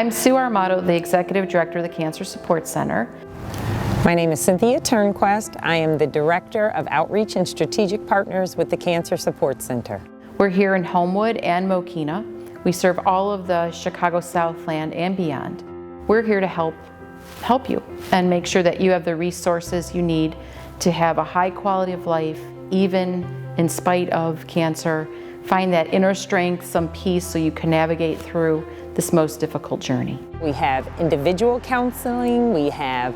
I'm Sue Armato, the Executive Director of the Cancer Support Center. My name is Cynthia Turnquest. I am the Director of Outreach and Strategic Partners with the Cancer Support Center. We're here in Homewood and Mokina. We serve all of the Chicago Southland and beyond. We're here to help you and make sure that you have the resources you need to have a high quality of life, even in spite of cancer. Find that inner strength, some peace, so you can navigate through this most difficult journey. We have individual counseling, we have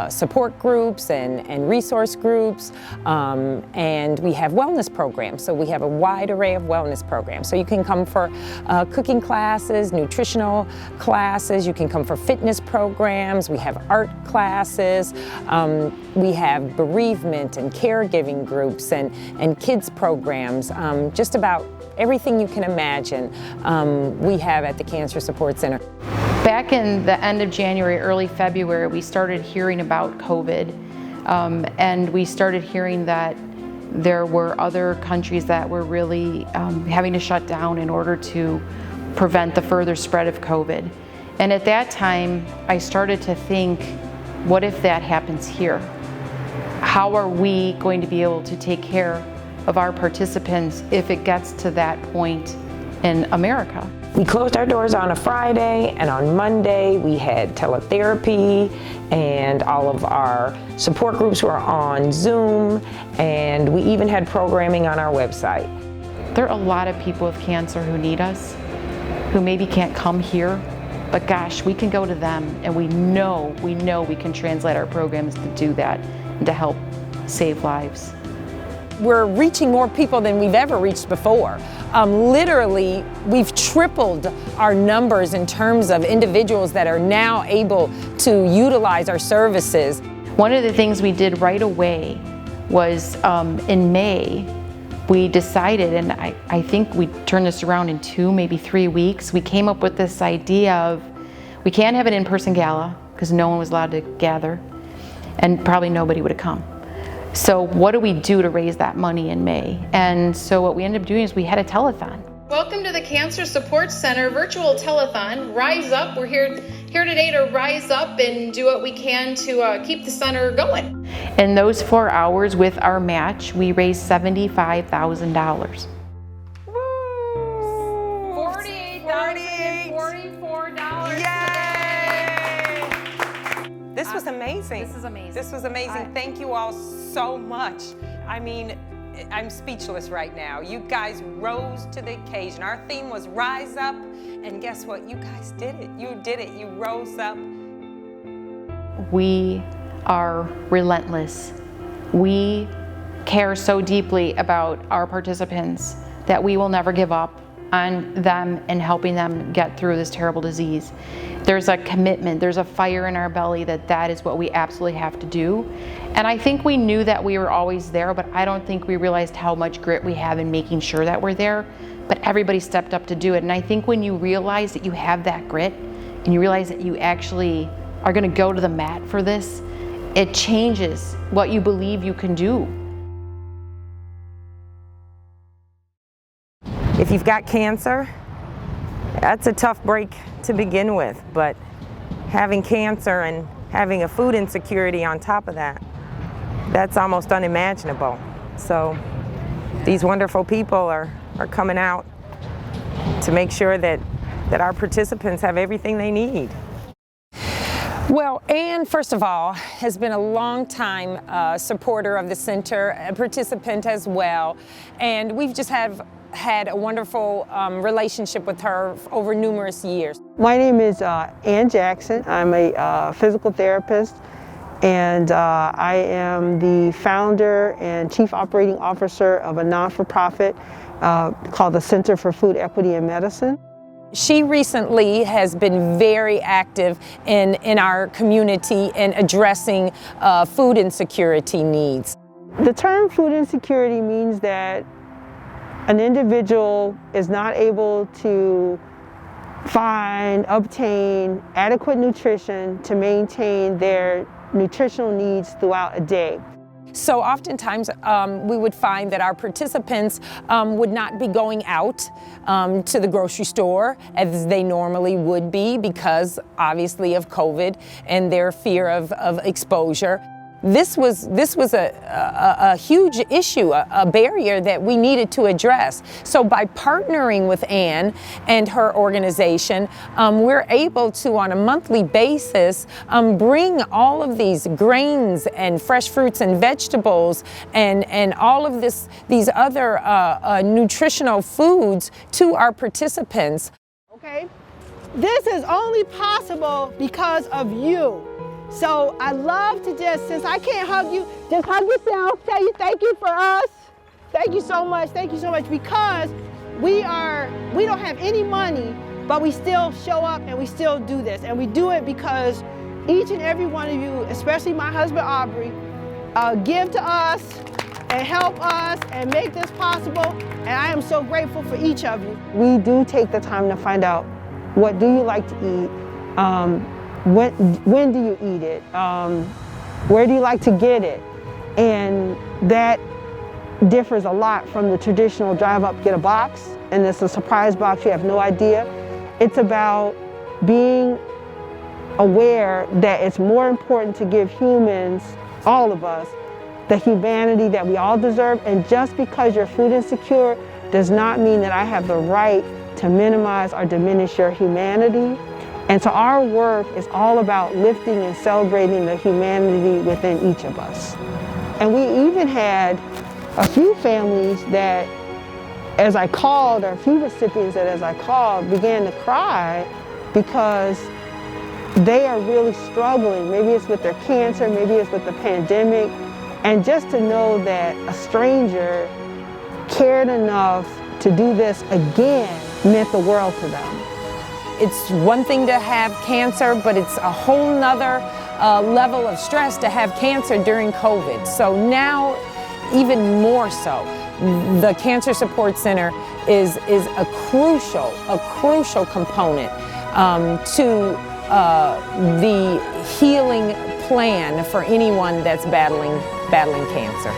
support groups and resource groups, and we have wellness programs. So we have a wide array of wellness programs. So you can come for cooking classes, nutritional classes, you can come for fitness programs, we have art classes, we have bereavement and caregiving groups and kids programs, just about everything you can imagine we have at the Cancer Support Center. Back in the end of January, early February, we started hearing about COVID, and we started hearing that there were other countries that were really having to shut down in order to prevent the further spread of COVID. And at that time, I started to think, what if that happens here? How are we going to be able to take care of our participants if it gets to that point in America? We closed our doors on a Friday, and on Monday we had teletherapy, and all of our support groups were on Zoom, and we even had programming on our website. There are a lot of people with cancer who need us, who maybe can't come here, but gosh, we can go to them, and we know we can translate our programs to do that and to help save lives. We're reaching more people than we've ever reached before. Literally, we've tripled our numbers in terms of individuals that are now able to utilize our services. One of the things we did right away was in May, we decided, and I think we turned this around in 2, maybe 3 weeks, we came up with this idea of, we can't have an in-person gala because no one was allowed to gather, and probably nobody would have come. So what do we do to raise that money in May? And so what we ended up doing is we had a telethon. Welcome to the Cancer Support Center virtual telethon, Rise Up. We're here today to rise up and do what we can to keep the center going. In those 4 hours with our match, we raised $75,000. $48,044. Yay! This was amazing. This is amazing. This was amazing. Thank you all so much. I mean, I'm speechless right now. You guys rose to the occasion. Our theme was Rise Up, and guess what? You guys did it. You did it. You rose up. We are relentless. We care so deeply about our participants that we will never give up on them and helping them get through this terrible disease. There's a commitment, there's a fire in our belly that is what we absolutely have to do. And I think we knew that we were always there, but I don't think we realized how much grit we have in making sure that we're there. But everybody stepped up to do it. And I think when you realize that you have that grit and you realize that you actually are gonna go to the mat for this, it changes what you believe you can do. If you've got cancer, that's a tough break to begin with, but having cancer and having a food insecurity on top of that, that's almost unimaginable. So these wonderful people are coming out to make sure that our participants have everything they need. Well, Anne, first of all, has been a long-time supporter of the center, a participant as well, and we've just had a wonderful relationship with her over numerous years. My name is Ann Jackson. I'm a physical therapist, and I am the founder and chief operating officer of a non-for-profit called the Center for Food Equity in Medicine. She recently has been very active in our community in addressing food insecurity needs. The term food insecurity means that an individual is not able to obtain adequate nutrition to maintain their nutritional needs throughout a day. So oftentimes we would find that our participants would not be going out to the grocery store as they normally would be because obviously of COVID and their fear of exposure. This was a huge issue, a barrier that we needed to address. So by partnering with Ann and her organization, we're able to, on a monthly basis, bring all of these grains and fresh fruits and vegetables and all of these other nutritional foods to our participants. Okay? This is only possible because of you. So I love to just, since I can't hug you, just hug yourself, tell you thank you for us. Thank you so much, because we don't have any money, but we still show up and we still do this. And we do it because each and every one of you, especially my husband Aubrey, give to us and help us and make this possible. And I am so grateful for each of you. We do take the time to find out, what do you like to eat? When do you eat it? Where do you like to get it? And that differs a lot from the traditional drive up, get a box, and it's a surprise box, you have no idea. It's about being aware that it's more important to give humans, all of us, the humanity that we all deserve. And just because you're food insecure does not mean that I have the right to minimize or diminish your humanity. And so our work is all about lifting and celebrating the humanity within each of us. And we even had a few families that, as I called, or a few recipients that as I called, began to cry because they are really struggling. Maybe it's with their cancer, maybe it's with the pandemic. And just to know that a stranger cared enough to do this again meant the world to them. It's one thing to have cancer, but it's a whole nother level of stress to have cancer during COVID. So now, even more so, the Cancer Support Center is a crucial component to the healing plan for anyone that's battling cancer.